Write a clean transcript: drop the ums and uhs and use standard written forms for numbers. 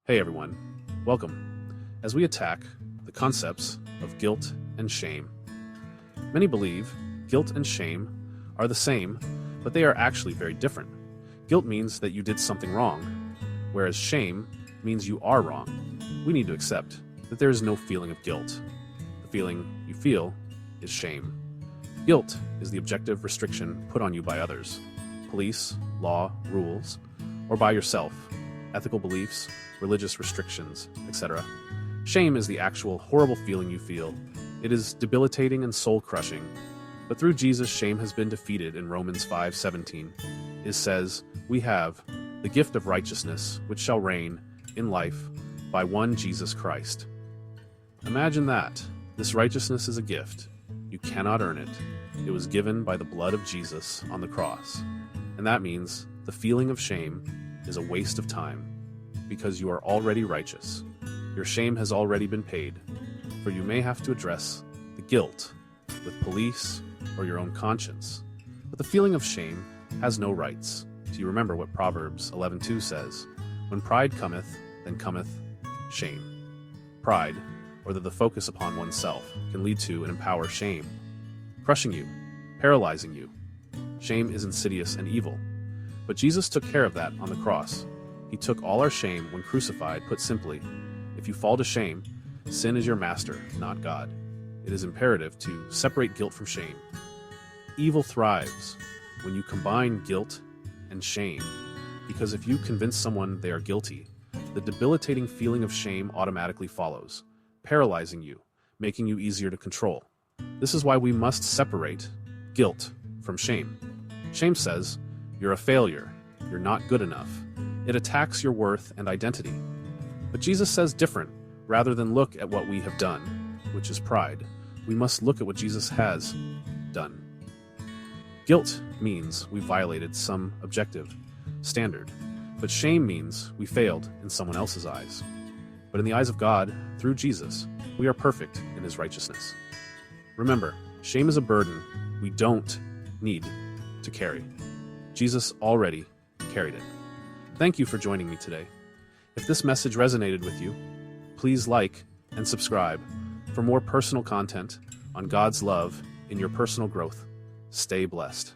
Hey everyone, welcome as we attack the concepts of guilt and shame. Many believe guilt and shame are the same, but they are actually very different. Guilt means that you did something wrong, whereas shame means you are wrong. We need to accept that there is no feeling of guilt. The feeling you feel is shame. Guilt is the objective restriction put on you by others, police, law, rules, or by yourself, ethical beliefs, religious restrictions, etc. Shame is the actual horrible feeling you feel. It is debilitating and soul-crushing. But through Jesus, shame has been defeated in Romans 5:17. It says, "We have the gift of righteousness, which shall reign in life by one Jesus Christ." Imagine that. This righteousness is a gift. You cannot earn it. It was given by the blood of Jesus on the cross. And that means the feeling of shame is a waste of time, because you are already righteous. Your shame has already been paid, for you may have to address the guilt with police or your own conscience. But the feeling of shame has no rights. Do you remember what Proverbs 11:2 says? When pride cometh, then cometh shame. Pride, or the focus upon oneself, can lead to and empower shame, crushing you, paralyzing you. Shame is insidious and evil. But Jesus took care of that on the cross. He took all our shame when crucified. Put simply, if you fall to shame, sin is your master, not God. It is imperative to separate guilt from shame. Evil thrives when you combine guilt and shame, because if you convince someone they are guilty, the debilitating feeling of shame automatically follows, paralyzing you, making you easier to control. This is why we must separate guilt from shame. Shame says, you're a failure, you're not good enough. It attacks your worth and identity. But Jesus says different. Rather than look at what we have done, which is pride, we must look at what Jesus has done. Guilt means we violated some objective standard, but shame means we failed in someone else's eyes. But in the eyes of God, through Jesus, we are perfect in his righteousness. Remember, shame is a burden we don't need to carry. Jesus already carried it. Thank you for joining me today. If this message resonated with you, please like and subscribe for more personal content on God's love in your personal growth. Stay blessed.